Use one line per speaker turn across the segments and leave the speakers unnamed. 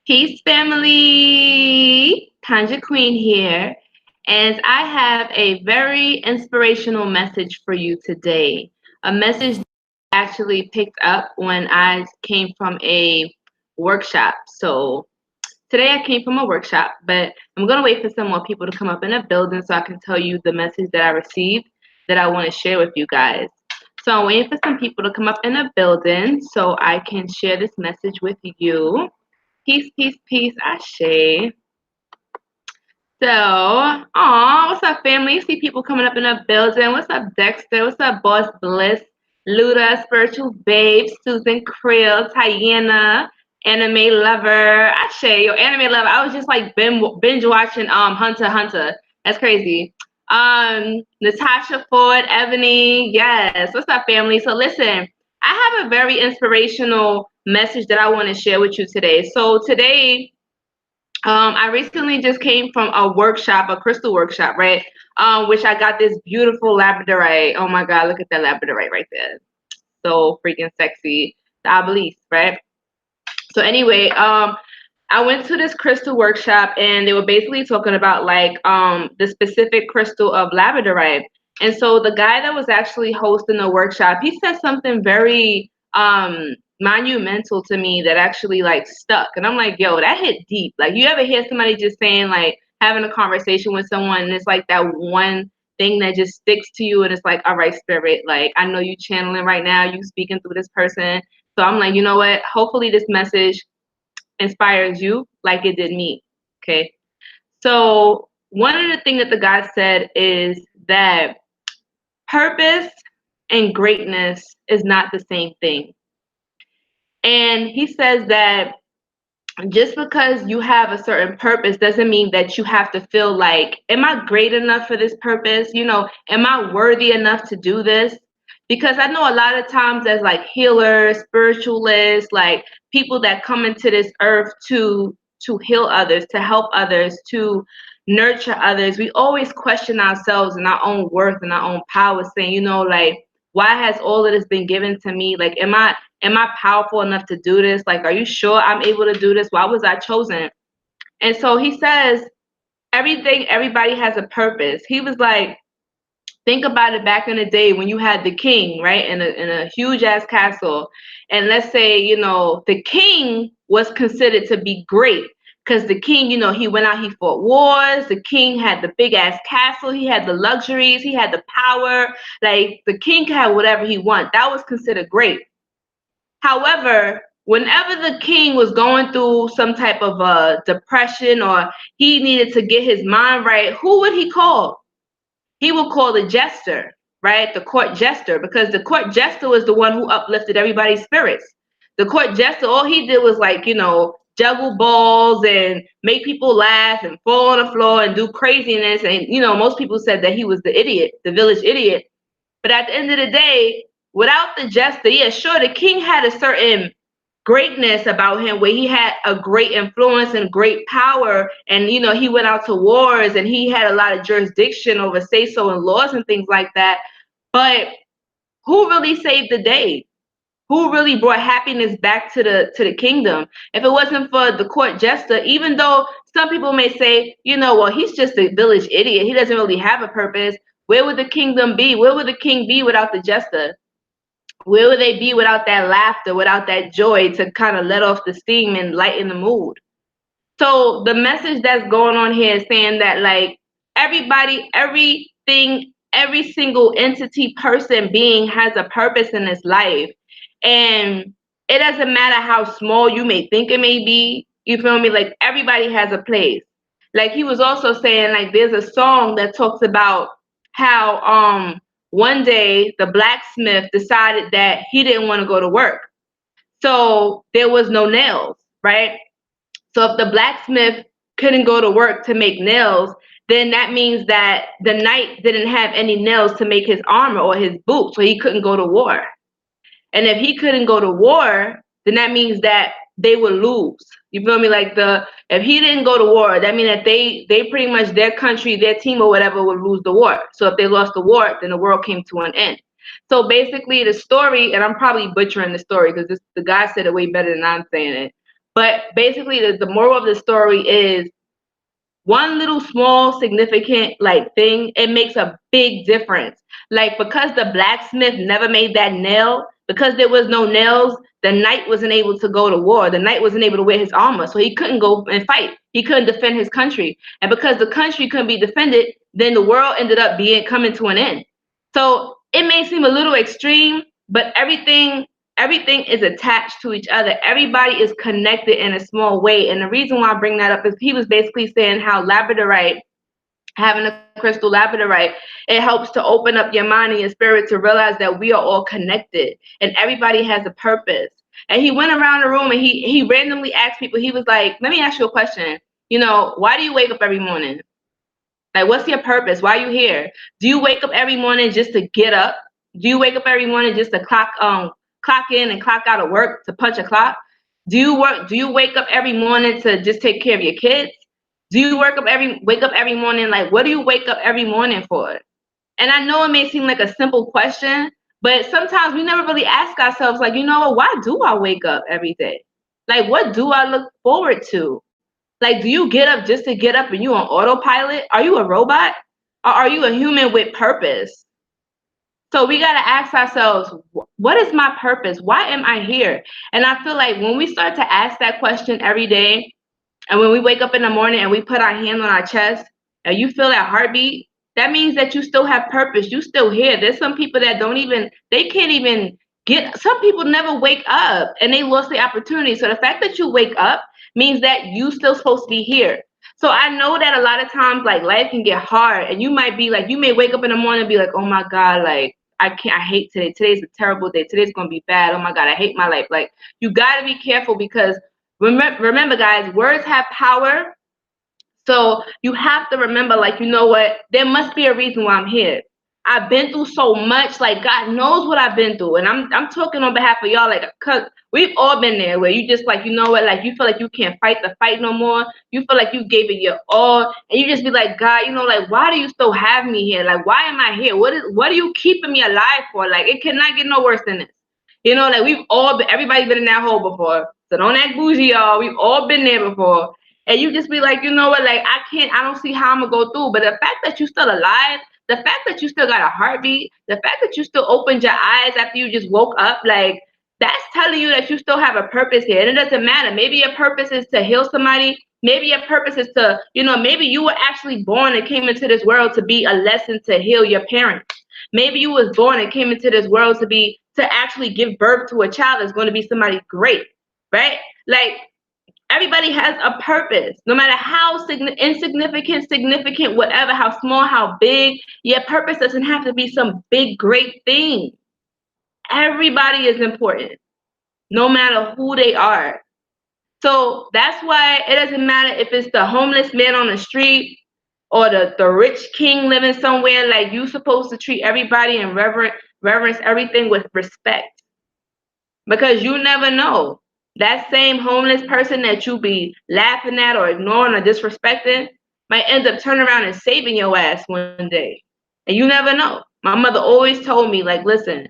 Peace, family. Conjurequeen here, and I have a very inspirational message for you today. A message that I actually picked up when I came from a workshop. So today I came from a workshop, but I'm gonna wait for some more people to come up in the building so I can tell you the message that I received that I want to share with you guys. So I'm waiting for some people to come up in the building so I can share this message with you. Peace, peace, peace, Ashe. So, what's up, family? You see people coming up in the building. What's up, Dexter? What's up, Boss Bliss? Luda, Spiritual Babe, Susan Creel, Tiana, Anime Lover. Ashe, yo, Anime Lover. I was just like binge watching Hunter x Hunter. That's crazy. Natasha Ford, Ebony, yes. What's up, family? So listen, I have a very inspirational message that I want to share with you today. So today, I recently just came from a workshop, a crystal workshop, right? Which I got this beautiful Labradorite. Oh my God, look at that Labradorite right there. So freaking sexy. The obelisk, right? So anyway, I went to this crystal workshop and they were basically talking about like the specific crystal of Labradorite. And so the guy that was actually hosting the workshop, he said something very monumental to me that actually like stuck. And I'm like, yo, that hit deep. Like you ever hear somebody just saying like having a conversation with someone and it's like that one thing that just sticks to you and it's like, all right, spirit, like I know you channeling right now, you speaking through this person. So I'm like, you know what? Hopefully this message inspires you like it did me. Okay. So one of the things that the guy said is that purpose and greatness is not the same thing. And he says that just because you have a certain purpose doesn't mean that you have to feel like, am I great enough for this purpose? You know, am I worthy enough to do this? Because I know a lot of times as like healers, spiritualists, like people that come into this earth to heal others, to help others, to nurture others, we always question ourselves and our own worth and our own power, saying, you know, like, why has all of this been given to me? Like, am I powerful enough to do this? Like, are you sure I'm able to do this? Why was I chosen? And so he says, everybody has a purpose. He was like, think about it back in the day when you had the king, right, in a huge ass castle. And let's say, you know, the king was considered to be great. Because the king, you know, he went out, he fought wars. The king had the big ass castle. He had the luxuries. He had the power. Like, the king could have whatever he want. That was considered great. However, whenever the king was going through some type of depression or he needed to get his mind right, who would he call? He would call the jester, right? The court jester, because the court jester was the one who uplifted everybody's spirits. The court jester, all he did was like, you know, juggle balls and make people laugh and fall on the floor and do craziness. And, you know, most people said that he was the idiot, the village idiot. But at the end of the day, without the jester, yeah, sure, the king had a certain greatness about him where he had a great influence and great power, and you know, he went out to wars and he had a lot of jurisdiction over say so and laws and things like that. But who really saved the day? Who really brought happiness back to the kingdom? If it wasn't for the court jester, even though some people may say, you know, well, he's just a village idiot, he doesn't really have a purpose. Where would the kingdom be? Where would the king be without the jester? Where would they be without that laughter, without that joy to kind of let off the steam and lighten the mood? So the message that's going on here is saying that like everybody, everything, every single entity, person, being has a purpose in this life. And it doesn't matter how small you may think it may be. You feel me? Like everybody has a place. Like he was also saying like there's a song that talks about how one day the blacksmith decided that he didn't want to go to work. So there was no nails, right? So if the blacksmith couldn't go to work to make nails, then that means that the knight didn't have any nails to make his armor or his boots, so he couldn't go to war. And if he couldn't go to war, then that means that they would lose. You feel me? Like if he didn't go to war, that means that they pretty much their country, their team or whatever would lose the war. So if they lost the war, then the world came to an end. So basically the story, and I'm probably butchering the story because the guy said it way better than I'm saying it. But basically, the moral of the story is one little small significant like thing, it makes a big difference. Like because the blacksmith never made that nail, because there was no nails, the knight wasn't able to go to war. The knight wasn't able to wear his armor, so he couldn't go and fight. He couldn't defend his country. And because the country couldn't be defended, then the world ended up being coming to an end. So it may seem a little extreme, but everything is attached to each other. Everybody is connected in a small way. And the reason why I bring that up is he was basically saying how Labradorite, having a crystal Labradorite, it helps to open up your mind and your spirit to realize that we are all connected and everybody has a purpose. And he went around the room and he randomly asked people, he was like, let me ask you a question. Why do you wake up every morning? Like, what's your purpose? Why are you here? Do you wake up every morning just to get up? Do you wake up every morning just to clock in and clock out of work to punch a clock? Do you wake up every morning to just take care of your kids? Do you wake up every morning, like, what do you wake up every morning for? And I know it may seem like a simple question, but sometimes we never really ask ourselves, like, why do I wake up every day? Like, what do I look forward to? Like, do you get up just to get up and you on autopilot? Are you a robot? Or are you a human with purpose? So we got to ask ourselves, what is my purpose? Why am I here? And I feel like when we start to ask that question every day, and when we wake up in the morning and we put our hand on our chest and you feel that heartbeat, that means that you still have purpose. You still here. There's some people that they can't even some people never wake up and they lost the opportunity. So the fact that you wake up means that you still supposed to be here. So I know that a lot of times like life can get hard and you may wake up in the morning and be like, oh my God, like I hate today. Today's a terrible day. Today's going to be bad. Oh my God, I hate my life. Like you got to be careful because remember, guys, words have power. So you have to remember, like, you know what? There must be a reason why I'm here. I've been through so much. Like, God knows what I've been through. And I'm talking on behalf of y'all, like, because we've all been there where you just, like, you know what? Like, you feel like you can't fight the fight no more. You feel like you gave it your all. And you just be like, God, like, why do you still have me here? Like, why am I here? What are you keeping me alive for? Like, it cannot get no worse than this. Like everybody's been in that hole before. So don't act bougie, y'all. We've all been there before. And you just be like, you know what, like I don't see how I'm gonna go through. But the fact that you still alive, the fact that you still got a heartbeat, the fact that you still opened your eyes after you just woke up, like that's telling you that you still have a purpose here. And it doesn't matter. Maybe your purpose is to heal somebody. Maybe your purpose is to, maybe you were actually born and came into this world to be a lesson to heal your parents. Maybe you was born and came into this world to actually give birth to a child that's going to be somebody great, right? Like everybody has a purpose, no matter how insignificant, significant, whatever, how small, how big. Your purpose doesn't have to be some big, great thing. Everybody is important, no matter who they are. So that's why it doesn't matter if it's the homeless man on the street or the rich king living somewhere. Like you supposed to treat everybody and reverence everything with respect, because you never know. That same homeless person that you be laughing at or ignoring or disrespecting might end up turning around and saving your ass one day. And you never know. My mother always told me, like, listen,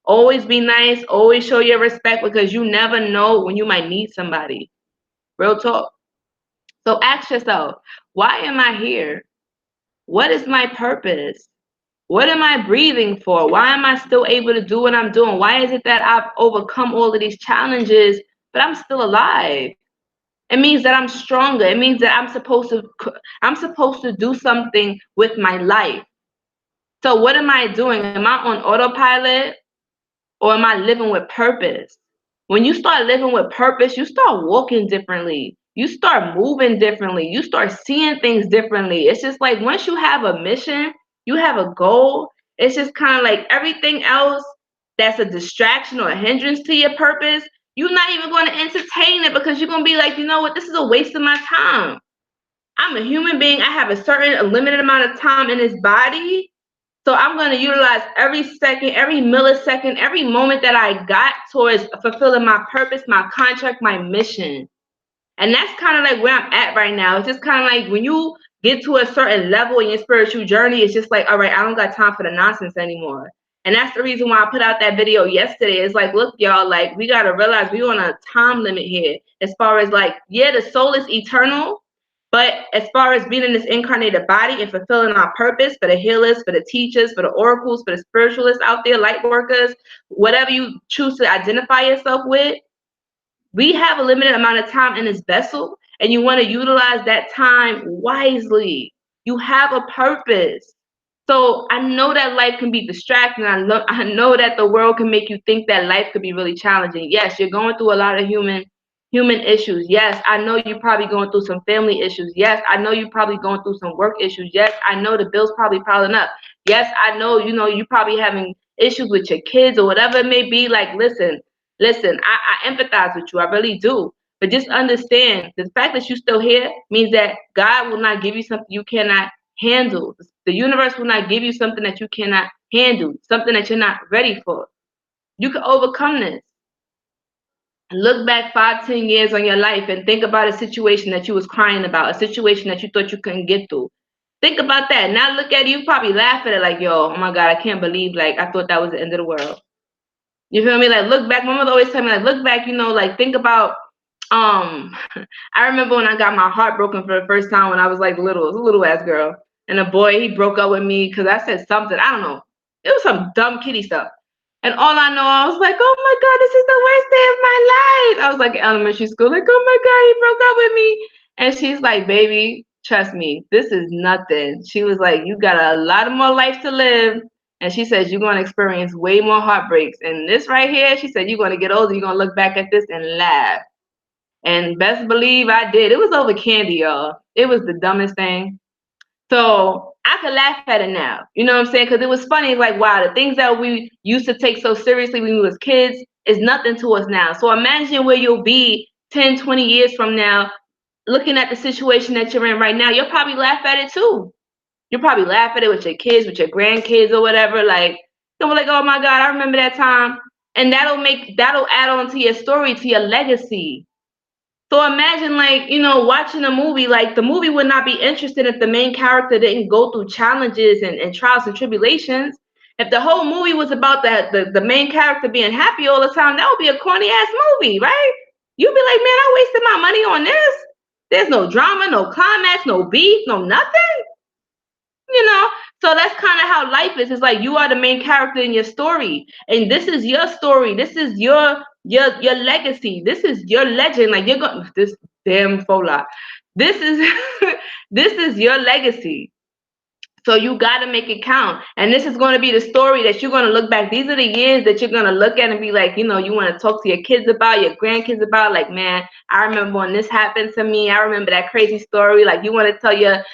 always be nice, always show your respect, because you never know when you might need somebody. Real talk. So ask yourself, why am I here? What is my purpose? What am I breathing for? Why am I still able to do what I'm doing? Why is it that I've overcome all of these challenges, but I'm still alive? It means that I'm stronger. It means that I'm supposed to do something with my life. So what am I doing? Am I on autopilot or am I living with purpose? When you start living with purpose, you start walking differently. You start moving differently. You start seeing things differently. It's just like once you have a mission, you have a goal, it's just kind of like everything else that's a distraction or a hindrance to your purpose, you're not even going to entertain it, because you're going to be like, you know what, this is a waste of my time. I'm a human being. I have a limited amount of time in this body. So I'm going to utilize every second, every millisecond, every moment that I got towards fulfilling my purpose, my contract, my mission. And that's kind of like where I'm at right now. It's just kind of like when you get to a certain level in your spiritual journey, it's just like, all right, I don't got time for the nonsense anymore. And that's the reason why I put out that video yesterday. It's like, look, y'all, like, we got to realize we're on a time limit here. As far as, like, yeah, the soul is eternal. But as far as being in this incarnated body and fulfilling our purpose for the healers, for the teachers, for the oracles, for the spiritualists out there, light workers, whatever you choose to identify yourself with, we have a limited amount of time in this vessel, and you want to utilize that time wisely. You have a purpose. So I know that life can be distracting. I know that the world can make you think that life could be really challenging. Yes, you're going through a lot of human issues. Yes, I know you're probably going through some family issues. Yes, I know you're probably going through some work issues. Yes, I know the bills probably piling up. Yes, I know, you probably having issues with your kids or whatever it may be. Like, listen, I empathize with you. I really do. But just understand the fact that you're still here means that God will not give you something you cannot handle. The universe will not give you something that you cannot handle, something that you're not ready for. You can overcome this. Look back 5, 10 years on your life and think about a situation that you was crying about, a situation that you thought you couldn't get through. Think about that. Now look at it, you probably laugh at it like, yo, oh my God, I can't believe, like, I thought that was the end of the world. You feel me? Like, look back. My mother always tell me, like, look back, like, think about, I remember when I got my heart broken for the first time when I was, like, little. I was a little ass girl. And a boy, he broke up with me because I said something. I don't know. It was some dumb kitty stuff. And all I know, I was like, oh my God, this is the worst day of my life. I was like in elementary school, like, oh my God, he broke up with me. And she's like, baby, trust me, this is nothing. She was like, you got a lot of more life to live. And she says, you're going to experience way more heartbreaks. And this right here, she said, you're going to get older, you're going to look back at this and laugh. And best believe I did. It was over candy, y'all. It was the dumbest thing. So I could laugh at it now. You know what I'm saying? Because it was funny. Like, wow, the things that we used to take so seriously when we was kids is nothing to us now. So imagine where you'll be 10, 20 years from now, looking at the situation that you're in right now. You'll probably laugh at it too. You'll probably laugh at it with your kids, with your grandkids or whatever. Like, you'll be like, oh my God, I remember that time. And that'll add on to your story, to your legacy. So imagine, like, watching a movie, like, the movie would not be interesting if the main character didn't go through challenges and trials and tribulations. If the whole movie was about the main character being happy all the time, that would be a corny ass movie, right? You'd be like, man, I wasted my money on this. There's no drama, no climax, no beef, no nothing. So that's kind of how life is. It's like you are the main character in your story, and this is your story. This is your legacy. This is your legend. Like, you're going, this damn fola. This is this is your legacy. So you got to make it count. And this is going to be the story that you're going to look back. These are the years that you're going to look at and be like, you want to talk to your kids about, your grandkids about, like, man, I remember when this happened to me. I remember that crazy story. Like, you want to tell your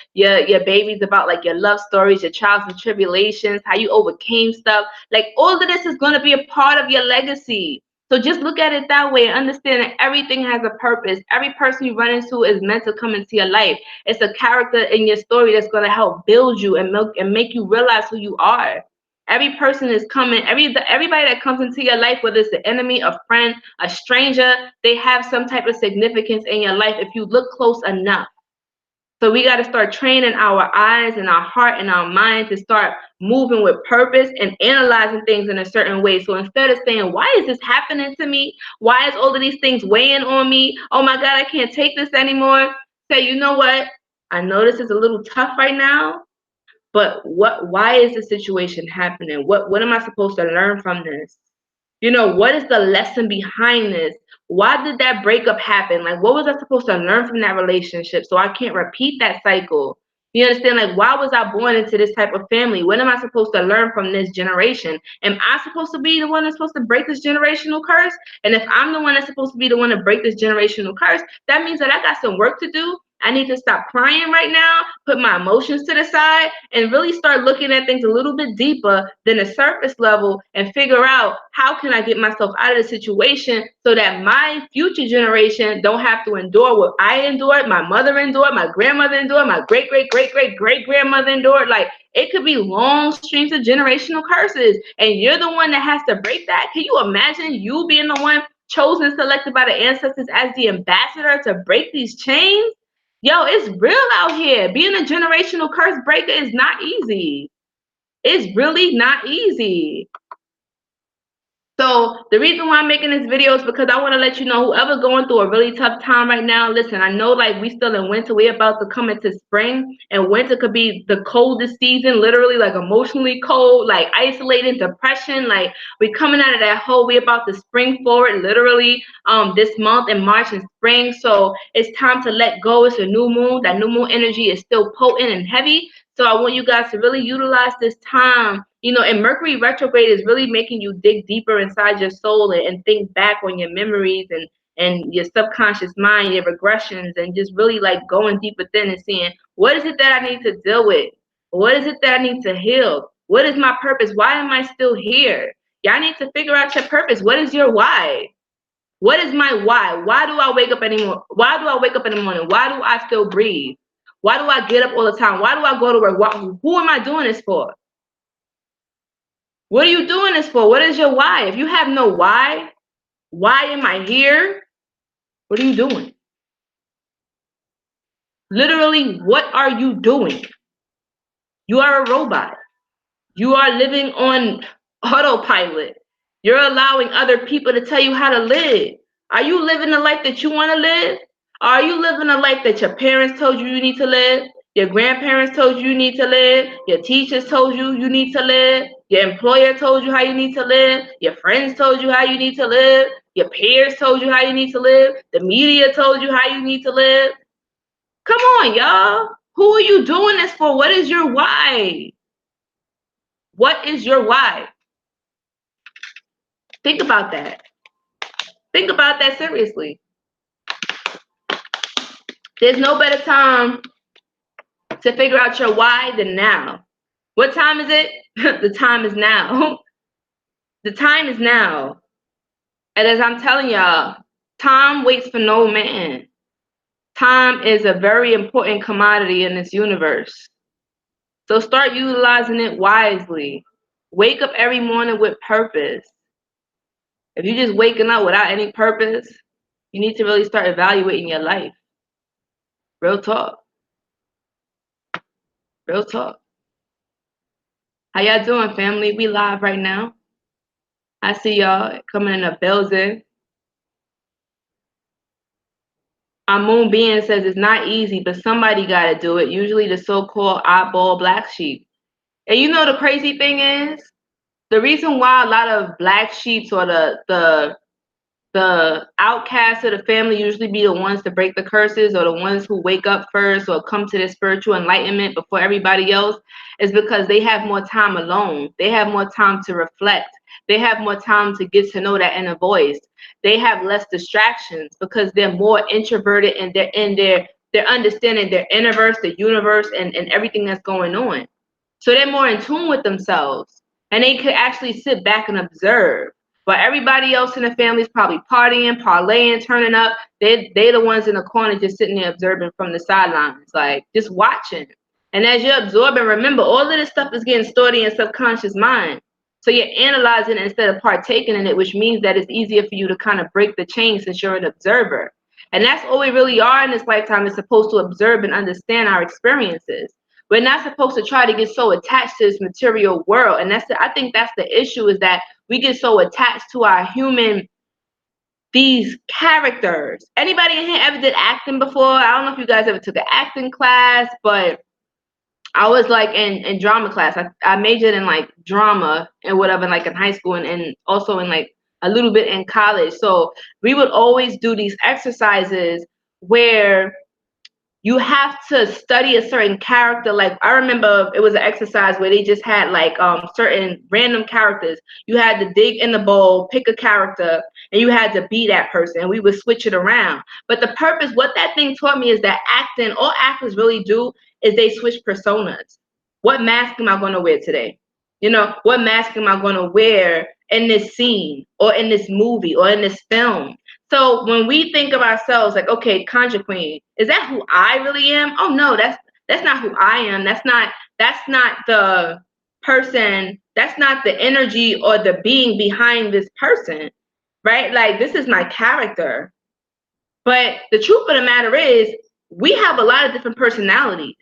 babies about, like, your love stories, your trials and tribulations, how you overcame stuff. Like, all of this is going to be a part of your legacy. So just look at it that way and understand that everything has a purpose. Every person you run into is meant to come into your life. It's a character in your story that's going to help build you and make you realize who you are. Every person is coming. Everybody that comes into your life, whether it's an enemy, a friend, a stranger, they have some type of significance in your life if you look close enough. So we got to start training our eyes and our heart and our mind to start moving with purpose and analyzing things in a certain way. So instead of saying, why is this happening to me? Why is all of these things weighing on me? Oh my God, I can't take this anymore. Say, you know what? I know this is a little tough right now, but why is the situation happening? What am I supposed to learn from this? What is the lesson behind this? Why did that breakup happen? Like, what was I supposed to learn from that relationship so I can't repeat that cycle? You understand? Like, why was I born into this type of family? What am I supposed to learn from this generation? Am I supposed to be the one that's supposed to break this generational curse? And if I'm the one that's supposed to be the one to break this generational curse, that means that I got some work to do. I need to stop crying right now, put my emotions to the side, and really start looking at things a little bit deeper than the surface level and figure out how can I get myself out of the situation so that my future generation don't have to endure what I endured, my mother endured, my grandmother endured, my great-great-great-great-great-grandmother endured. Like, it could be long streams of generational curses, and you're the one that has to break that. Can you imagine you being the one chosen, selected by the ancestors as the ambassador to break these chains? Yo, it's real out here. Being a generational curse breaker is not easy. It's really not easy. So the reason why I'm making this video is because I want to let you know, whoever going through a really tough time right now, listen, I know like we still in winter. We're about to come into spring, and winter could be the coldest season, literally like emotionally cold, like isolating, depression. Like we coming out of that hole. We about to spring forward literally this month in March and spring. So it's time to let go. It's a new moon. That new moon energy is still potent and heavy. So I want you guys to really utilize this time. You know, and Mercury retrograde is really making you dig deeper inside your soul and think back on your memories and your subconscious mind, your regressions, and just really like going deep within and seeing, what is it that I need to deal with? What is it that I need to heal? What is my purpose? Why am I still here? Y'all need to figure out your purpose. What is your why? What is my why? Why do I wake up anymore? Why do I wake up in the morning? Why do I still breathe? Why do I get up all the time? Why do I go to work? Who am I doing this for? What are you doing this for? What is your why? If you have no why am I here? What are you doing? Literally, what are you doing? You are a robot. You are living on autopilot. You're allowing other people to tell you how to live. Are you living the life that you want to live? Are you living a life that your parents told you need to live? Your grandparents told you need to live? Your teachers told you need to live? Your employer told you how you need to live? Your friends told you how you need to live? Your peers told you how you need to live? The media told you how you need to live? Come on, y'all. Who are you doing this for? What is your why? What is your why? Think about that. Think about that seriously. There's no better time to figure out your why than now. What time is it? The time is now. The time is now. And as I'm telling y'all, time waits for no man. Time is a very important commodity in this universe. So start utilizing it wisely. Wake up every morning with purpose. If you're just waking up without any purpose, you need to really start evaluating your life. Real talk. Real talk. How y'all doing, family? We live right now. I see y'all coming in the building. Our moon being says it's not easy, but somebody got to do it. Usually the so-called oddball black sheep. And you know the crazy thing is, the reason why a lot of black sheeps or the outcasts of the family usually be the ones to break the curses or the ones who wake up first or come to their spiritual enlightenment before everybody else is because they have more time alone. They have more time to reflect. They have more time to get to know that inner voice. They have less distractions because they're more introverted and they're understanding their inner the universe and everything that's going on. So they're more in tune with themselves and they could actually sit back and observe. But everybody else in the family is probably partying, parlaying, turning up. They're the ones in the corner just sitting there observing from the sidelines, like just watching. And as you're absorbing, remember, all of this stuff is getting stored in your subconscious mind. So you're analyzing it instead of partaking in it, which means that it's easier for you to kind of break the chain since you're an observer. And that's all we really are in this lifetime, is supposed to observe and understand our experiences. We're not supposed to try to get so attached to this material world. And I think that's the issue, is that we get so attached to our human, these characters. Anybody in here ever did acting before? I don't know if you guys ever took an acting class, but I was like in drama class. I majored in like drama and whatever, like in high school and also in like a little bit in college. So we would always do these exercises where you have to study a certain character. Like I remember it was an exercise where they just had like certain random characters. You had to dig in the bowl, pick a character, and you had to be that person. And we would switch it around. But the purpose, what that thing taught me, is that acting, all actors really do is they switch personas. What mask am I going to wear today? You know, what mask am I going to wear in this scene or in this movie or in this film? So when we think of ourselves like, okay, Conjurequeen, is that who I really am? Oh no, that's not who I am. That's not the person. That's not the energy or the being behind this person, right? Like this is my character. But the truth of the matter is, we have a lot of different personalities.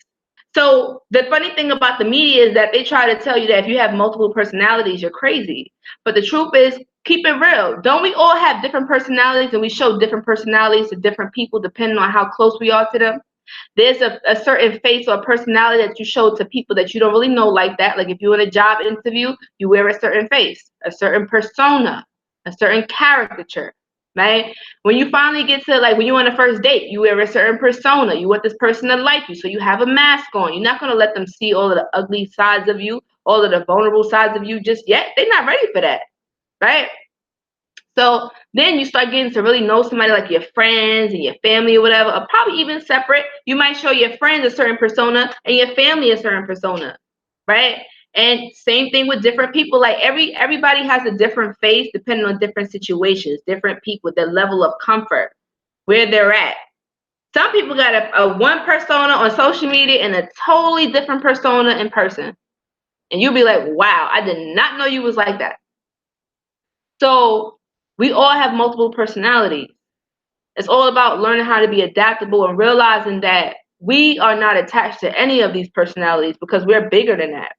So the funny thing about the media is that they try to tell you that if you have multiple personalities, you're crazy. But the truth is, keep it real. Don't we all have different personalities, and we show different personalities to different people depending on how close we are to them? There's a certain face or personality that you show to people that you don't really know like that. Like if you're in a job interview, you wear a certain face, a certain persona, a certain caricature, right? When you finally get to, like, when you're on a first date, you wear a certain persona. You want this person to like you, so you have a mask on. You're not going to let them see all of the ugly sides of you, all of the vulnerable sides of you just yet. They're not ready for that, right? So then you start getting to really know somebody, like your friends and your family or whatever, or probably even separate. You might show your friends a certain persona and your family a certain persona, right? And same thing with different people. Like everybody has a different face depending on different situations, different people, their level of comfort, where they're at. Some people got a one persona on social media and a totally different persona in person. And you'll be like, wow, I did not know you was like that. So we all have multiple personalities. It's all about learning how to be adaptable and realizing that we are not attached to any of these personalities because we're bigger than that.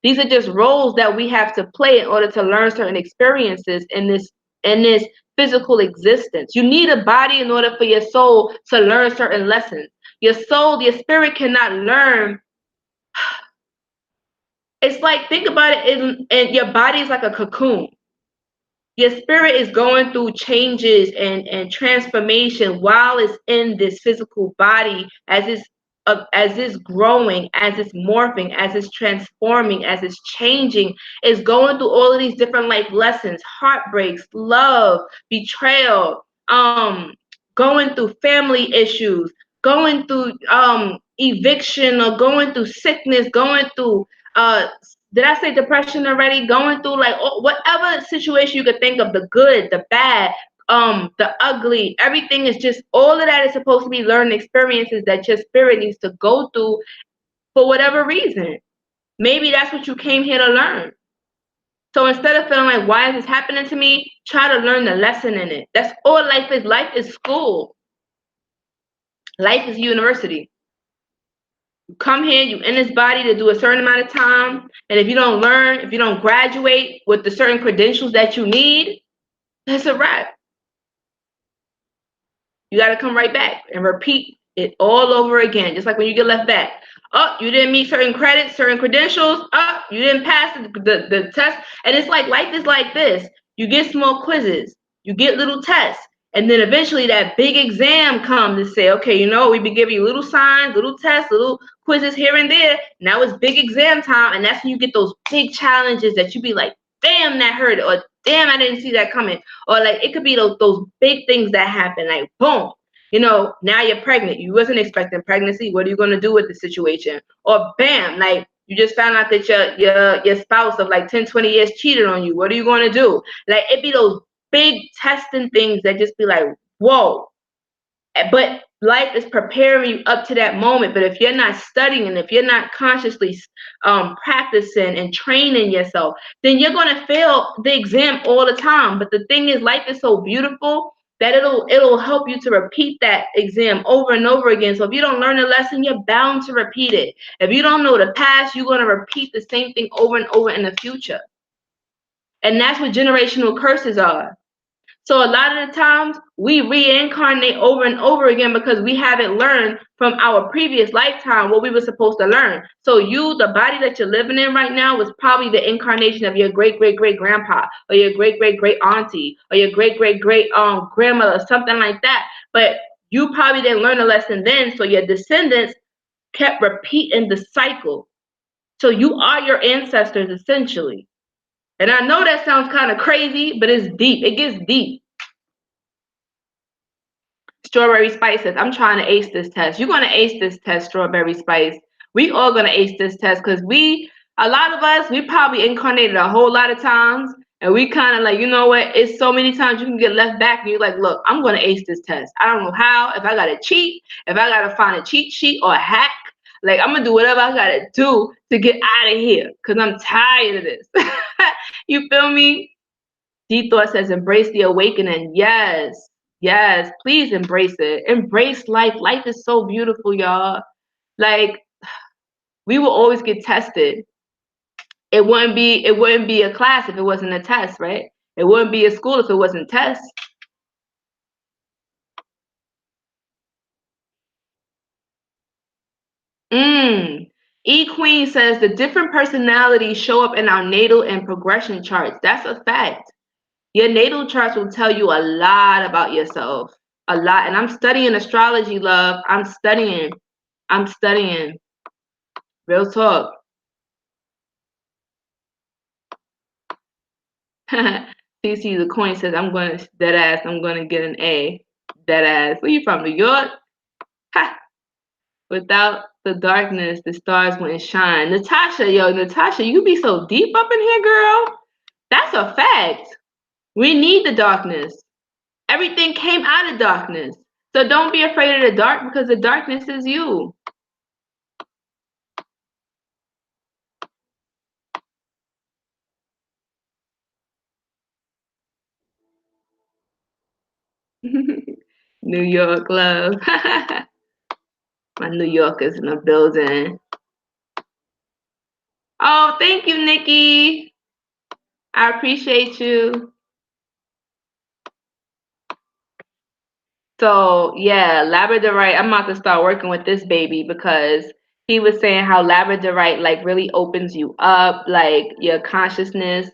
These are just roles that we have to play in order to learn certain experiences in this physical existence. You need a body in order for your soul to learn certain lessons. Your soul, your spirit cannot learn. It's like, think about it, and your body is like a cocoon. Your spirit is going through changes and transformation while it's in this physical body, as it's growing, as it's morphing, as it's transforming, as it's changing. It's going through all of these different life lessons, heartbreaks, love, betrayal, going through family issues, going through eviction, or going through sickness, going through did I say depression already? Going through, like, whatever situation you could think of, the good, the bad, the ugly, everything is just, all of that is supposed to be learned experiences that your spirit needs to go through for whatever reason. Maybe that's what you came here to learn. So instead of feeling like, why is this happening to me? Try to learn the lesson in it. That's all life is. Life is school. Life is university. You come here, you in this body to do a certain amount of time, and if you don't learn, if you don't graduate with the certain credentials that you need, that's a wrap. You got to come right back and repeat it all over again, just like when you get left back. Oh, you didn't meet certain credits, certain credentials. Oh, you didn't pass the test. And it's like, life is like this. You get small quizzes, you get little tests, and then eventually that big exam comes and say, okay, we've been giving you little signs, little tests, little quizzes here and there. Now it's big exam time, and that's when you get those big challenges that you be like, damn, that hurt, or damn, I didn't see that coming. Or like, it could be those big things that happen, like boom, now you're pregnant. You wasn't expecting pregnancy. What are you going to do with the situation? Or bam, like, you just found out that your spouse of like 10, 20 years cheated on you. What are you going to do? Like, it be those big testing things that just be like, whoa. But life is preparing you up to that moment. But if you're not studying, and if you're not consciously practicing and training yourself, then you're going to fail the exam all the time. But the thing is, life is so beautiful that it'll help you to repeat that exam over and over again. So if you don't learn a lesson, you're bound to repeat it. If you don't know the past, you're going to repeat the same thing over and over in the future. And that's what generational curses are. So a lot of the times we reincarnate over and over again because we haven't learned from our previous lifetime what we were supposed to learn. So the body that you're living in right now was probably the incarnation of your great great great grandpa, or your great great great auntie, or your great great great grandmother, something like that. But you probably didn't learn a lesson then, so your descendants kept repeating the cycle. So you are your ancestors essentially. And I know that sounds kind of crazy, but it's deep. It gets deep. Strawberry Spices. I'm trying to ace this test. You're going to ace this test, Strawberry Spice. We all going to ace this test because a lot of us, we probably incarnated a whole lot of times. And we kind of like, you know what? It's so many times you can get left back and you're like, look, I'm going to ace this test. I don't know how. If I got to cheat, if I got to find a cheat sheet or a hack, like, I'm going to do whatever I got to do to get out of here because I'm tired of this. You feel me? Deep Thought says, embrace the awakening. Yes. Yes. Please embrace it. Embrace life. Life is so beautiful, y'all. Like, We will always get tested. It wouldn't be a class if it wasn't a test, right? It wouldn't be a school if it wasn't tests. E Queen says the different personalities show up in our natal and progression charts. That's a fact. Your natal charts will tell you a lot about yourself. A lot. And I'm studying astrology, love. I'm studying. I'm studying. Real talk. CC the coin says I'm gonna get an A. Dead ass. Where you from? New York? Ha! Without the darkness, the stars wouldn't shine. Natasha, you be so deep up in here, girl. That's a fact. We need the darkness. Everything came out of darkness. So don't be afraid of the dark because the darkness is you. New York love. My New Yorkers in the building. Oh, thank you, Nikki. I appreciate you. So yeah, Labradorite. I'm about to start working with this baby because he was saying how Labradorite like really opens you up, like your consciousness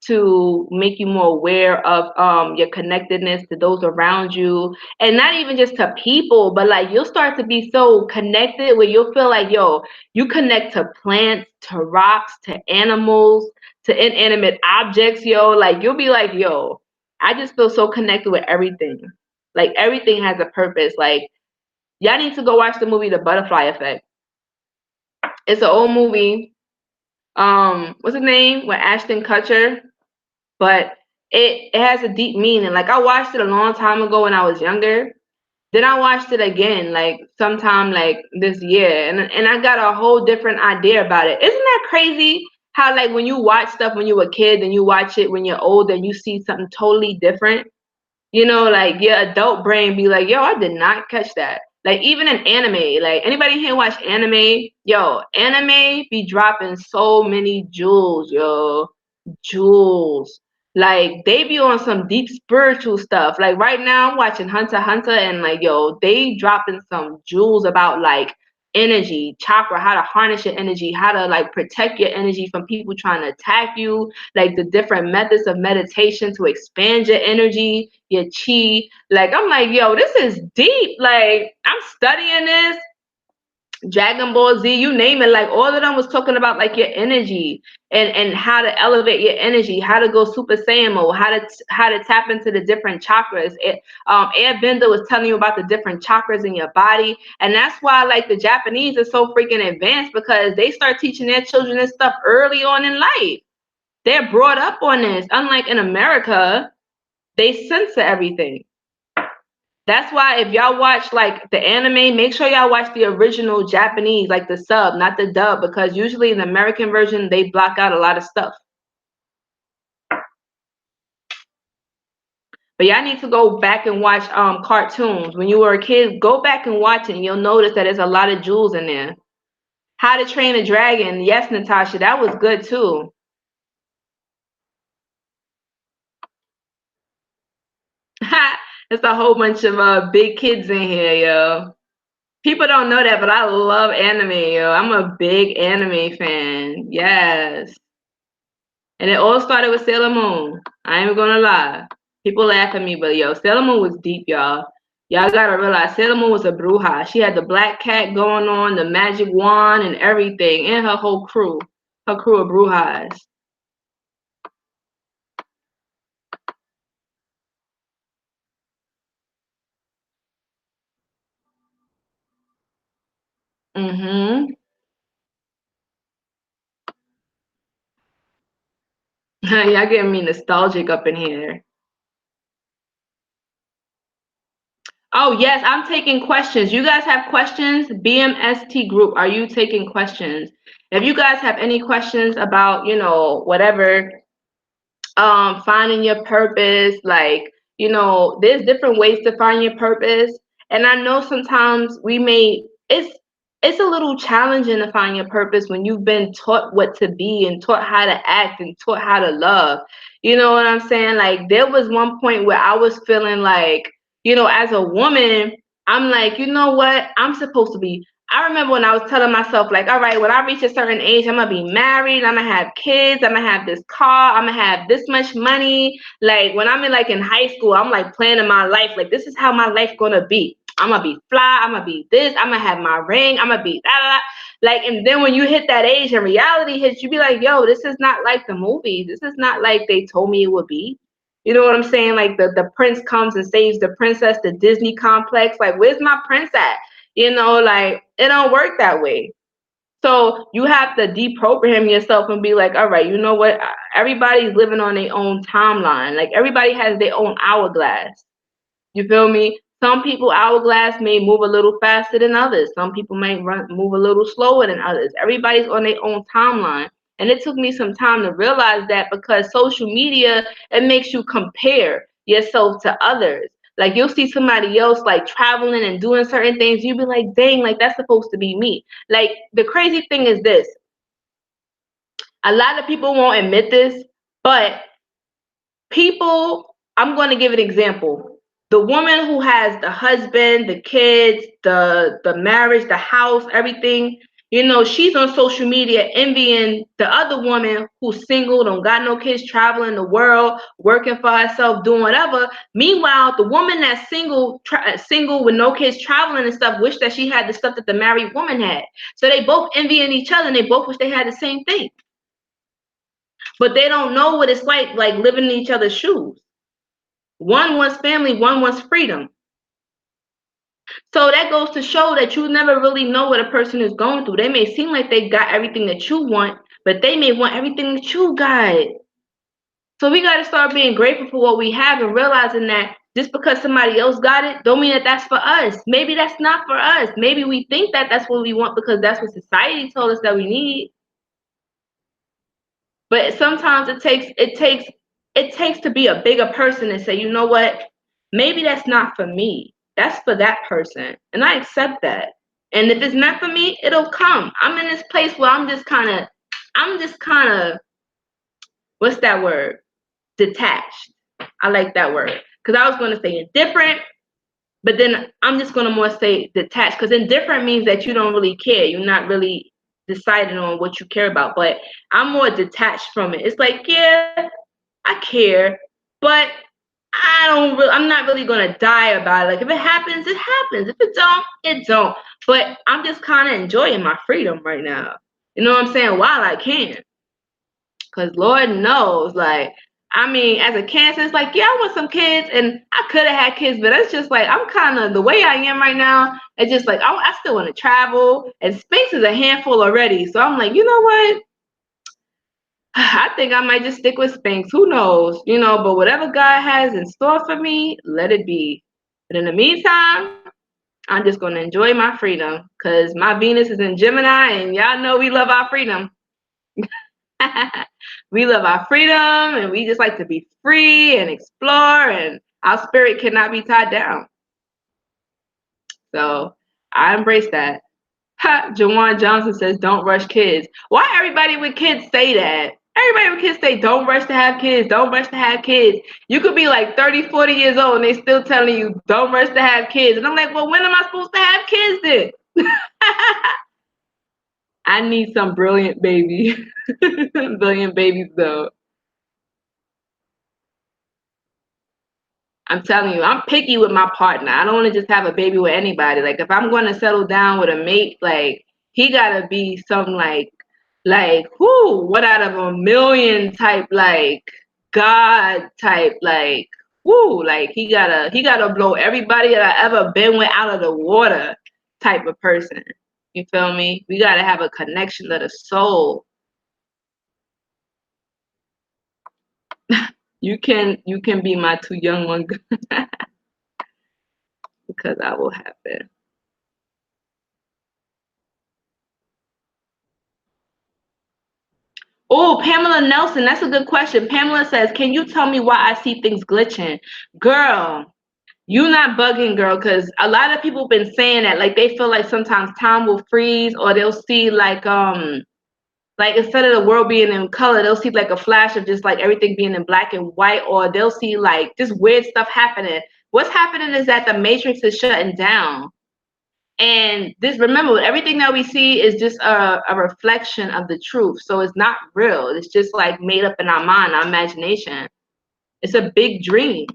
to make you more aware of your connectedness to those around you, and not even just to people, but like you'll start to be so connected where you'll feel like you connect to plants, to rocks, to animals, to inanimate objects, like you'll be like, I just feel so connected with everything. Like everything has a purpose. Like y'all need to go watch the movie The Butterfly Effect. It's an old movie. What's his name? With Ashton Kutcher. But it has a deep meaning. Like I watched it a long time ago when I was younger. Then I watched it again, like sometime like this year, and I got a whole different idea about it. Isn't that crazy? How like when you watch stuff when you were a kid, and you watch it when you're old, and you see something totally different. Like your adult brain be like, I did not catch that. Like even in anime, like anybody here watch anime? Anime be dropping so many jewels, jewels. Like they be on some deep spiritual stuff. Like right now I'm watching Hunter x Hunter and like they dropping some jewels about like energy, chakra, how to harness your energy, how to like protect your energy from people trying to attack you, like the different methods of meditation to expand your energy, your chi. Like I'm like, this is deep. Like I'm studying this. Dragon Ball Z, you name it, like all of them was talking about like your energy and how to elevate your energy, how to go Super Saiyan mode, how to tap into the different chakras. Airbender was telling you about the different chakras in your body, and that's why like the Japanese are so freaking advanced because they start teaching their children this stuff early on in life. They're brought up on this. Unlike in America, they censor everything. That's why if y'all watch like the anime, make sure y'all watch the original Japanese, like the sub, not the dub, because usually in the American version they block out a lot of stuff. But y'all need to go back and watch cartoons. When you were a kid, go back and watch it and you'll notice that there's a lot of jewels in there. How to Train a Dragon. Yes, Natasha, that was good too. There's a whole bunch of big kids in here, yo. People don't know that, but I love anime, yo. I'm a big anime fan. Yes. And it all started with Sailor Moon. I ain't even gonna lie. People laugh at me, but Sailor Moon was deep, y'all. Y'all gotta realize Sailor Moon was a bruja. She had the black cat going on, the magic wand, and everything, and her whole crew. Her crew of brujas. Mm-hmm. Y'all getting me nostalgic up in here. Oh, yes, I'm taking questions. You guys have questions? BMST group, are you taking questions? If you guys have any questions about, whatever, finding your purpose, like, there's different ways to find your purpose. And I know sometimes it's it's a little challenging to find your purpose when you've been taught what to be and taught how to act and taught how to love. You know what I'm saying? Like, there was one point where I was feeling like, as a woman, I'm like, you know what? I'm supposed to be. I remember when I was telling myself, like, all right, when I reach a certain age, I'm going to be married. I'm going to have kids. I'm going to have this car. I'm going to have this much money. Like, when I'm in high school, I'm like planning my life. Like, this is how my life going to be. I'm gonna be fly, I'm gonna be this, I'm gonna have my ring, I'm gonna be da da da. Like, and then when you hit that age and reality hits, you be like, yo, this is not like the movie. This is not like they told me it would be. You know what I'm saying? Like, the prince comes and saves the princess, the Disney complex. Like, where's my prince at? Like, it don't work that way. So you have to deprogram yourself and be like, all right, you know what? Everybody's living on their own timeline. Like, everybody has their own hourglass. You feel me? Some people hourglass may move a little faster than others. Some people may move a little slower than others. Everybody's on their own timeline. And it took me some time to realize that, because social media, it makes you compare yourself to others. Like, you'll see somebody else like traveling and doing certain things. You'll be like, dang, like, that's supposed to be me. Like, the crazy thing is this. A lot of people won't admit this, but people, I'm going to give an example. The woman who has the husband, the kids, the marriage, the house, everything, she's on social media envying the other woman who's single, don't got no kids, traveling the world, working for herself, doing whatever. Meanwhile, the woman that's single with no kids, traveling and stuff, wish that she had the stuff that the married woman had. So they both envying each other, and they both wish they had the same thing. But they don't know what it's like living in each other's shoes. One wants family, one wants freedom. So that goes to show that you never really know what a person is going through. They may seem like they got everything that you want, but they may want everything that you got. So we got to start being grateful for what we have and realizing that just because somebody else got it, don't mean that that's for us. Maybe that's not for us. Maybe we think that that's what we want because that's what society told us that we need. But sometimes it takes to be a bigger person and say, you know what? Maybe that's not for me. That's for that person. And I accept that. And if it's meant for me, it'll come. I'm in this place where I'm just kind of, what's that word? Detached. I like that word. Because I was going to say indifferent, but then I'm just going to more say detached, because indifferent means that you don't really care. You're not really deciding on what you care about. But I'm more detached from it. It's like, yeah, I care, but I'm not really going to die about it. Like, if it happens, it happens. If it don't, it don't. But I'm just kind of enjoying my freedom right now. You know what I'm saying? While I can. Because Lord knows, like, I mean, as a Cancer, it's like, yeah, I want some kids, and I could have had kids, but it's just like, I'm kind of, the way I am right now, it's just like, I still want to travel, and space is a handful already. So I'm like, you know what? I think I might just stick with Spanx. Who knows? But whatever God has in store for me, let it be. But in the meantime, I'm just going to enjoy my freedom, because my Venus is in Gemini, and y'all know we love our freedom. We love our freedom, and we just like to be free and explore, and our spirit cannot be tied down. So I embrace that. Jawan Johnson says, don't rush kids. Why everybody with kids say that? Everybody with kids say, don't rush to have kids. Don't rush to have kids. You could be like 30, 40 years old, and they still telling you, don't rush to have kids. And I'm like, well, when am I supposed to have kids then? I need some brilliant baby. Brilliant babies, though. I'm telling you, I'm picky with my partner. I don't want to just have a baby with anybody. Like, if I'm going to settle down with a mate, like, he gotta be some what out of a million type, like, God type, like, like, he gotta blow everybody that I ever been with out of the water type of person. You feel me? We gotta have a connection to the soul. You can be my too young one because I will have it. Oh, Pamela Nelson, that's a good question. Pamela says, can you tell me why I see things glitching? Girl, You not bugging, girl, because a lot of people been saying that, like they feel like sometimes time will freeze, or they'll see like instead of the world being in color, they'll see like a flash of just like everything being in black and white, or they'll see like just weird stuff happening. What's happening is that the matrix is shutting down. And this, remember, everything that we see is just a reflection of the truth. So it's not real. It's just like made up in our mind, our imagination. It's a big dream.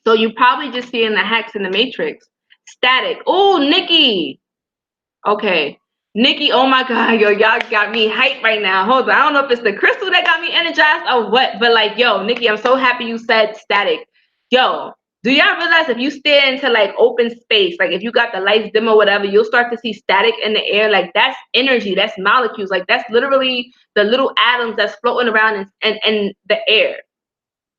So you probably just seeing the hacks in the matrix. Static. Oh, Nikki. Okay. Nikki, oh my God, yo, y'all got me hyped right now. Hold on. I don't know if it's the crystal that got me energized or what, but like, yo, Nikki, I'm so happy you said static. Yo, do y'all realize if you stare into like open space, like if you got the lights dim or whatever, you'll start to see static in the air. Like that's energy, that's molecules. Like that's literally the little atoms that's floating around in the air.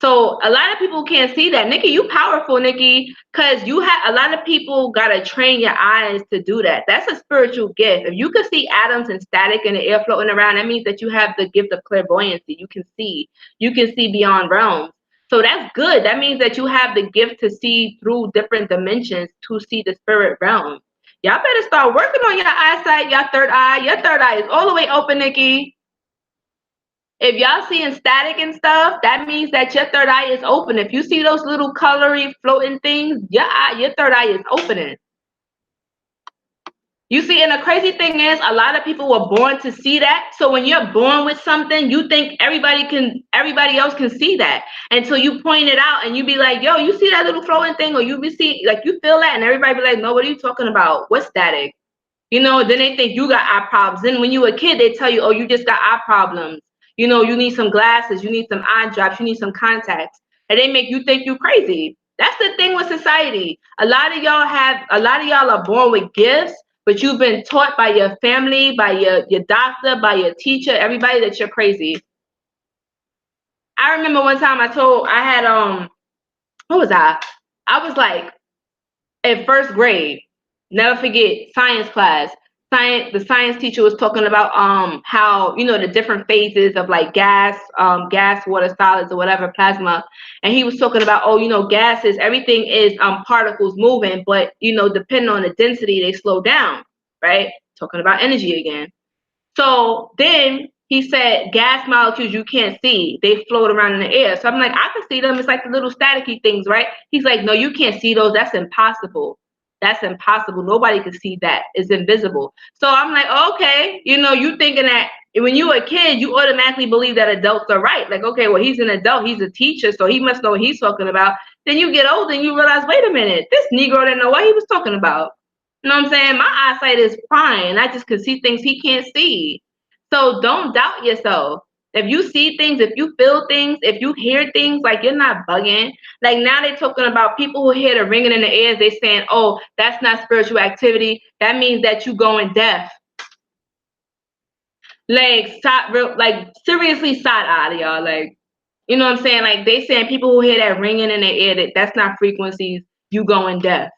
So a lot of people can't see that. Nikki, you powerful, Nikki, because you have a lot of people gotta train your eyes to do that. That's a spiritual gift. If you can see atoms and static in the air floating around, that means that you have the gift of clairvoyancy. You can see. You can see beyond realms. So that's good. That means that you have the gift to see through different dimensions to see the spirit realm. Y'all better start working on your eyesight, your third eye. Your third eye is all the way open, Nikki. If y'all seeing static and stuff, that means that your third eye is open. If you see those little colory floating things, your third eye is opening. You see, and the crazy thing is, a lot of people were born to see that. So when you're born with something, you think everybody else can see that until you point it out and you be like, yo, you see that little floating thing, or you be see like you feel that, and everybody be like, no, what are you talking about? What's static? Then they think you got eye problems. Then when you were a kid, they tell you, oh, you just got eye problems. You need some glasses, you need some eye drops, you need some contacts. And they make you think you crazy. That's the thing with society. A lot of y'all are born with gifts, but you've been taught by your family, by your doctor, by your teacher, everybody that you're crazy. I remember one time I had what was I? I was like in first grade, never forget, science class. The science teacher was talking about how the different phases of like gas, water, solids, or whatever, plasma. And he was talking about, gases, everything is particles moving, but depending on the density they slow down, right? Talking about energy again. So then he said gas molecules you can't see. They float around in the air. So I'm like, I can see them. It's like the little staticky things, right? He's like, no, you can't see those. That's impossible. That's impossible. Nobody can see that. It's invisible. So I'm like, okay, you thinking that when you were a kid, you automatically believe that adults are right. Like, okay, well, he's an adult. He's a teacher, so he must know what he's talking about. Then you get older and you realize, wait a minute, this Negro didn't know what he was talking about. You know what I'm saying? My eyesight is fine. I just can see things he can't see. So don't doubt yourself. If you see things, if you feel things, if you hear things, like you're not bugging. Like now they're talking about people who hear the ringing in the ears. They saying, oh, that's not spiritual activity. That means that you going deaf. Like stop, like seriously side eye to y'all. Like, you know what I'm saying? Like they saying people who hear that ringing in their ear, that's not frequencies. You going deaf.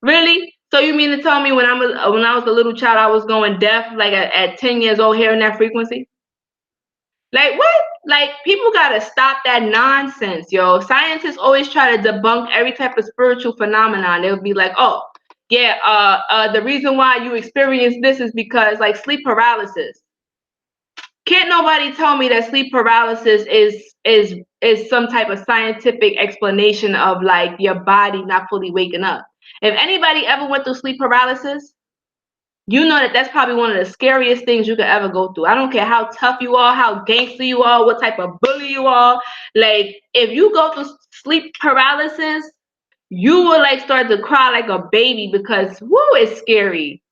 Really? So you mean to tell me when I was a little child, I was going deaf, like at 10 years old, hearing that frequency? Like what? Like people gotta stop that nonsense, yo. Scientists always try to debunk every type of spiritual phenomenon. They'll be like, oh, yeah, the reason why you experience this is because like sleep paralysis. Can't nobody tell me that sleep paralysis is some type of scientific explanation of like your body not fully waking up. If anybody ever went through sleep paralysis, you know that that's probably one of the scariest things you could ever go through. I don't care how tough you are, how gangster you are, what type of bully you are. Like if you go through sleep paralysis, you will like start to cry like a baby because woo, it's scary.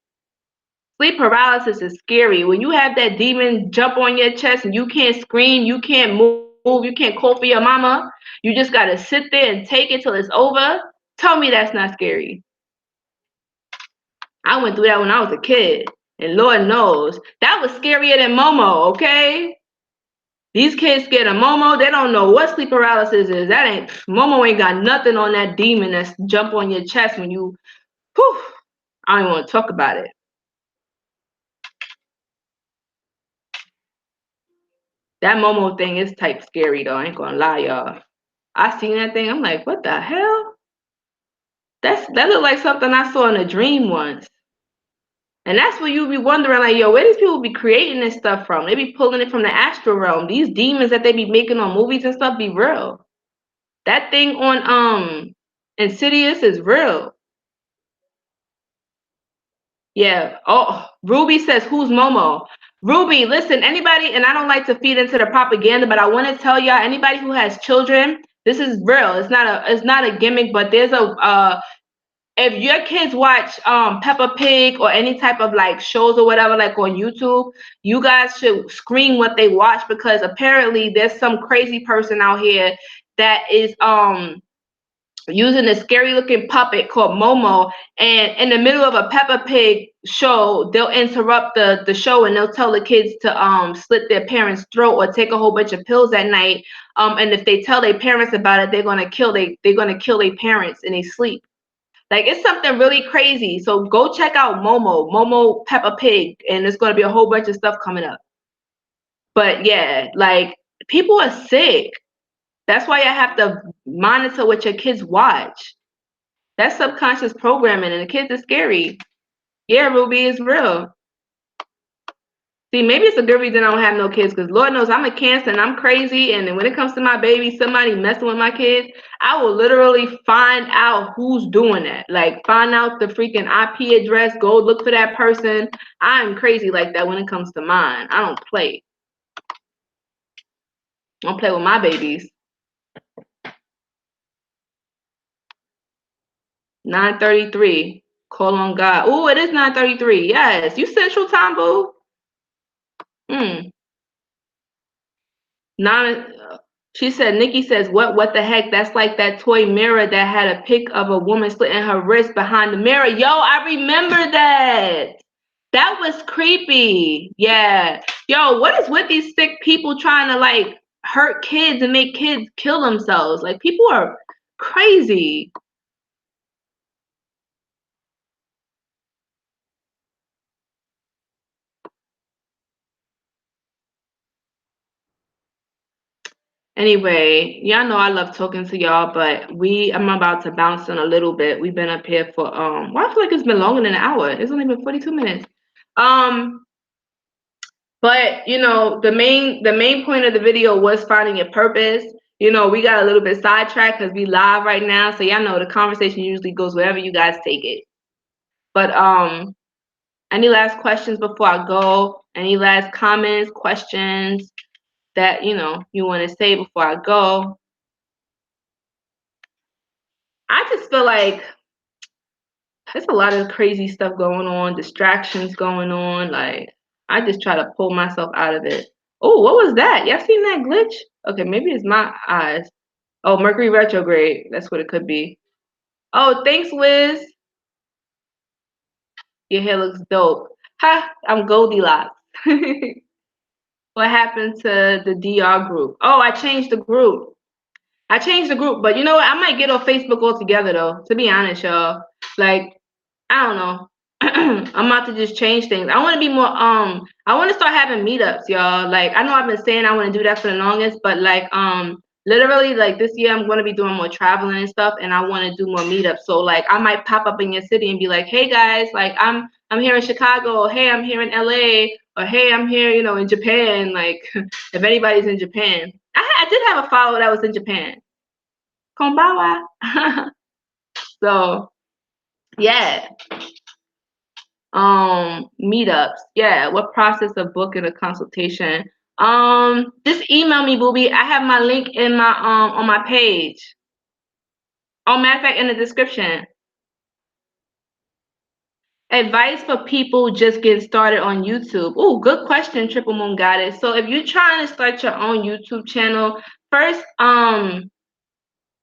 Sleep paralysis is scary. When you have that demon jump on your chest and you can't scream, you can't move, you can't call for your mama, you just gotta sit there and take it till it's over. Tell me that's not scary. I went through that when I was a kid, and Lord knows that was scarier than Momo. Okay, these kids scared of Momo. They don't know what sleep paralysis is. That ain't Momo. Ain't got nothing on that demon that's jump on your chest when you. Whew, I don't want to talk about it. That Momo thing is type scary though. I ain't gonna lie, y'all. I seen that thing. I'm like, what the hell? That looked like something I saw in a dream once. And that's what you be wondering, like, yo, where these people be creating this stuff from? They be pulling it from the astral realm. These demons that they be making on movies and stuff be real. That thing on Insidious is real. Yeah. Oh, Ruby says, who's Momo? Ruby, listen, anybody, and I don't like to feed into the propaganda, but I want to tell y'all, anybody who has children, this is real. It's not a gimmick, but there's a if your kids watch Peppa Pig or any type of like shows or whatever, like on YouTube, you guys should screen what they watch, because apparently there's some crazy person out here that is using a scary looking puppet called Momo, and in the middle of a Peppa Pig show, they'll interrupt the show and they'll tell the kids to slit their parents' throat or take a whole bunch of pills at night. And if they tell their parents about it, they're gonna kill their parents in their sleep. Like, it's something really crazy. So go check out Momo Peppa Pig, and there's gonna be a whole bunch of stuff coming up. But yeah, like, people are sick. That's why you have to monitor what your kids watch. That's subconscious programming, and the kids are scary. Yeah, Ruby is real. See, maybe it's a good reason I don't have no kids, because Lord knows I'm a Cancer and I'm crazy. And then when it comes to my baby, somebody messing with my kids, I will literally find out who's doing that. Like, find out the freaking IP address, go look for that person. I'm crazy like that when it comes to mine. I don't play. I don't play with my babies. 9:33. Call on God. Oh, it is 9:33. Yes. You Central Time, boo. Hmm. Nine. She said, Nikki says, what the heck? That's like that toy mirror that had a pic of a woman slitting her wrist behind the mirror. Yo, I remember that. That was creepy. Yeah. Yo, what is with these sick people trying to like hurt kids and make kids kill themselves? Like, people are crazy. Anyway, y'all know I love talking to y'all, but I'm about to bounce in a little bit. We've been up here for well, I feel like it's been longer than an hour. It's only been 42 minutes. But you know, the main point of the video was finding your purpose. You know, we got a little bit sidetracked because we live right now, so y'all know the conversation usually goes wherever you guys take it. But any last questions before I go? Any last comments, questions that you want to say before I go? I just feel like there's a lot of crazy stuff going on, distractions going on. Like, I just try to pull myself out of it. Oh, what was that? Y'all seen that glitch? Okay, maybe it's my eyes. Oh, Mercury retrograde. That's what it could be. Oh, thanks, Wiz. Your hair looks dope. Ha, I'm Goldilocks. What happened to the DR group? Oh, I changed the group. But you know what? I might get off Facebook altogether, though, to be honest, y'all. Like, I don't know. I'm about to just change things. I want to be more I want to start having meetups, y'all. Like, I know I've been saying I want to do that for the longest, but like literally, like, this year I'm going to be doing more traveling and stuff, and I want to do more meetups. So like, I might pop up in your city and be like, "Hey guys, like, I'm here in Chicago, or hey, I'm here in LA, or hey, I'm here, in Japan." Like, if anybody's in Japan. I did have a follower that was in Japan. Konbawa. So, yeah. Meetups. Yeah, what process of booking a consultation? Just email me, booby. I have my link in my on my page. Oh, matter of fact, in the description. Advice for people just getting started on YouTube. Oh, good question, Triple Moon Goddess. So if you're trying to start your own YouTube channel, first,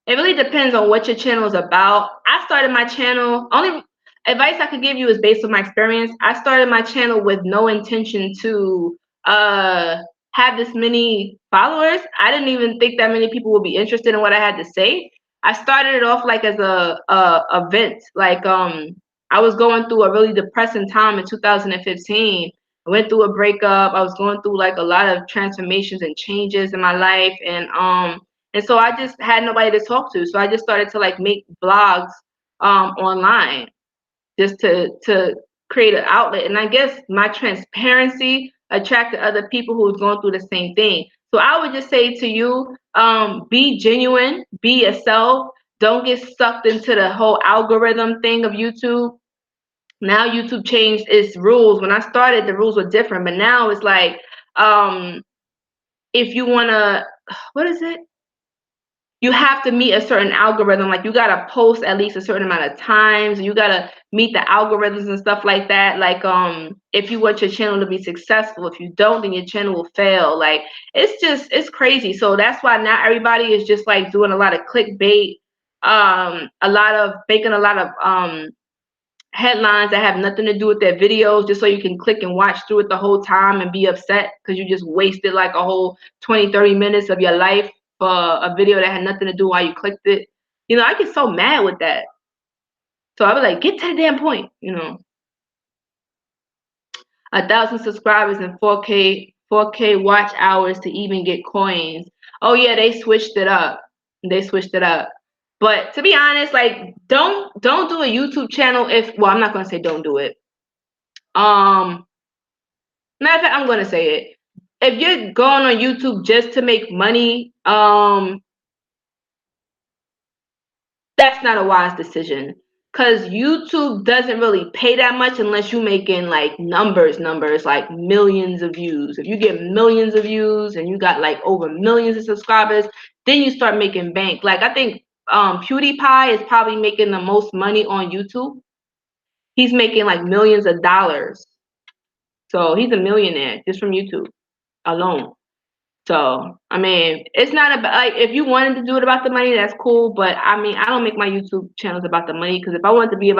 it really depends on what your channel is about. I started my channel, only advice I could give you is based on my experience. I started my channel with no intention to have this many followers. I didn't even think that many people would be interested in what I had to say. I started it off like as a event. Like, I was going through a really depressing time in 2015. I went through a breakup. I was going through like a lot of transformations and changes in my life, and so I just had nobody to talk to. So I just started to like make vlogs online, just to create an outlet. And I guess my transparency attracted other people who was going through the same thing. So I would just say to you, be genuine, be yourself. Don't get sucked into the whole algorithm thing of YouTube. Now YouTube changed its rules. When I started, the rules were different, but now it's like, um, if you wanna, what is it? You have to meet a certain algorithm. Like you gotta post at least a certain amount of times. You gotta meet the algorithms and stuff like that. Like if you want your channel to be successful, if you don't, then your channel will fail. Like it's crazy. So that's why now everybody is just like doing a lot of clickbait, a lot of making a lot of headlines that have nothing to do with their videos, just so you can click and watch through it the whole time and be upset because you just wasted like a whole 20-30 minutes of your life for a video that had nothing to do while you clicked it. I get so mad with that. So I be like, get to the damn point. 1,000 subscribers and 4K watch hours to even get coins. Oh yeah, they switched it up. But to be honest, like don't do a YouTube channel if, well, I'm not gonna say don't do it. Matter of fact, I'm gonna say it. If you're going on YouTube just to make money, that's not a wise decision. Cause YouTube doesn't really pay that much unless you're making like numbers, like millions of views. If you get millions of views and you got like over millions of subscribers, then you start making bank. Like I think PewDiePie is probably making the most money on YouTube. He's making like millions of dollars. So he's a millionaire just from YouTube alone. So, I mean, it's not about, like, if you wanted to do it about the money, that's cool. But I mean, I don't make my YouTube channels about the money, because if I wanted to be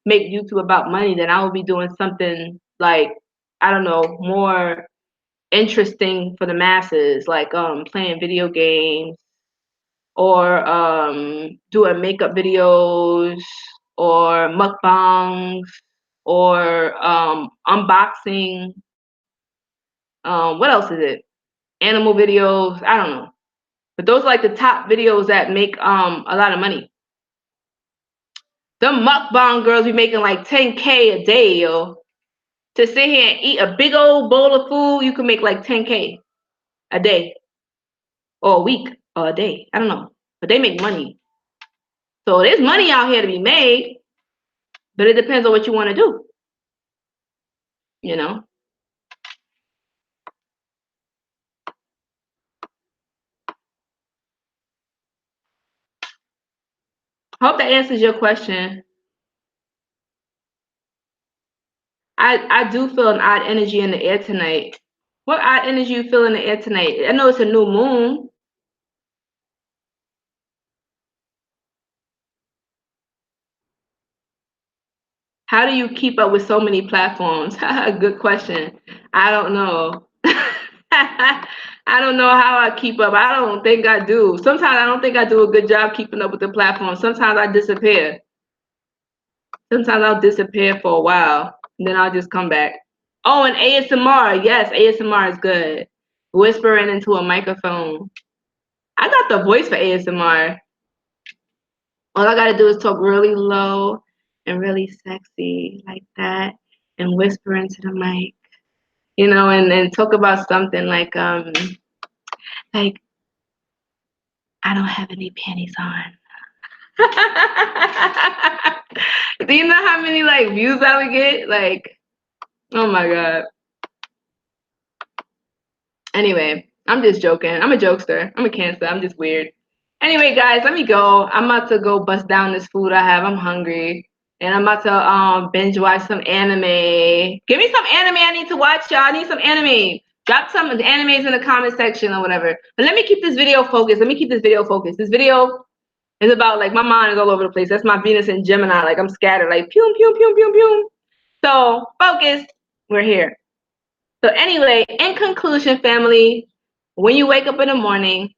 make YouTube about money, then I would be doing something like, I don't know, more interesting for the masses, like playing video games, or doing makeup videos, or mukbangs, or unboxing. What else is it? Animal videos. I don't know. But those are like the top videos that make a lot of money. Them mukbang girls be making like 10K a day, yo. To sit here and eat a big old bowl of food, you can make like 10K a day, or a week, or a day. I don't know. But they make money. So there's money out here to be made, but it depends on what you want to do. Hope that answers your question. I do feel an odd energy in the air tonight. What odd energy you feel in the air tonight? I know it's a new moon. How do you keep up with so many platforms? Good question. I don't know. I don't know how I keep up. I don't think I do. Sometimes I don't think I do a good job keeping up with the platform. Sometimes I disappear. Sometimes I'll disappear for a while, and then I'll just come back. Oh, and ASMR. Yes, ASMR is good. Whispering into a microphone. I got the voice for ASMR. All I gotta do is talk really low and really sexy like that, and whisper into the mic, and talk about something like I don't have any panties on. Do you know how many like views I would get? Like, oh my god. Anyway, I'm just joking. I'm a jokester. I'm a Cancer. I'm just weird. Anyway, guys, let me go. I'm about to go bust down this food I have. I'm hungry. And I'm about to binge watch some anime. Give me some anime I need to watch, y'all. I need some anime. Drop some of the animes in the comment section or whatever. But let me keep this video focused. This video is about, like, my mind is all over the place. That's my Venus and Gemini. Like, I'm scattered. Like, pew, pew, pew, pew, pew. So, focus. We're here. So anyway, in conclusion, family, when you wake up in the morning,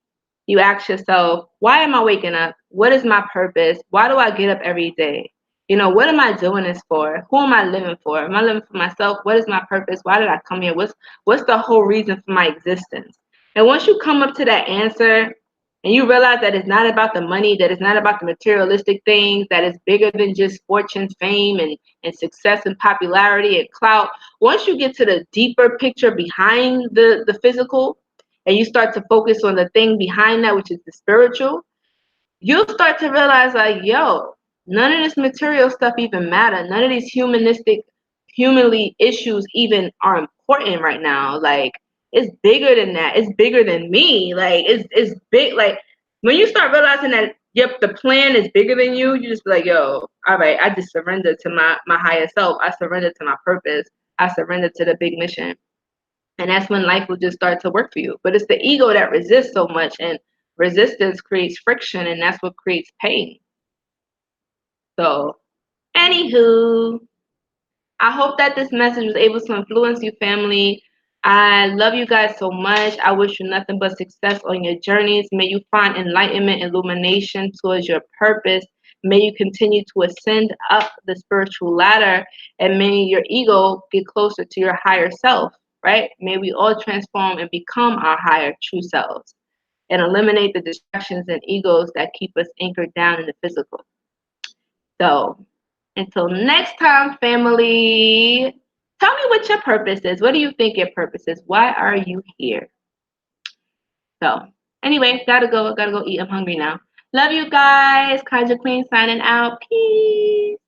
you ask yourself, why am I waking up? What is my purpose? Why do I get up every day? What am I doing this for? Who am I living for? Am I living for myself? What is my purpose? Why did I come here? What's the whole reason for my existence? And once you come up to that answer, and you realize that it's not about the money, that it's not about the materialistic things, that it's bigger than just fortune, fame, and success and popularity and clout. Once you get to the deeper picture behind the physical, and you start to focus on the thing behind that, which is the spiritual, you'll start to realize like, yo, none of this material stuff even matter. None of these humanly issues even are important right now. Like, it's bigger than that. It's bigger than me. Like, it's big. Like, when you start realizing that, yep, the plan is bigger than you, you just be like, yo, all right, I just surrender to my higher self. I surrender to my purpose. I surrender to the big mission. And that's when life will just start to work for you. But it's the ego that resists so much, and resistance creates friction, and that's what creates pain. So, anywho, I hope that this message was able to influence you, family. I love you guys so much. I wish you nothing but success on your journeys. May you find enlightenment, illumination towards your purpose. May you continue to ascend up the spiritual ladder, and may your ego get closer to your higher self, right? May we all transform and become our higher true selves and eliminate the distractions and egos that keep us anchored down in the physical. So, until next time, family, tell me what your purpose is. What do you think your purpose is? Why are you here? So, anyway, gotta go. Gotta go eat. I'm hungry now. Love you guys. Conjurequeen signing out. Peace.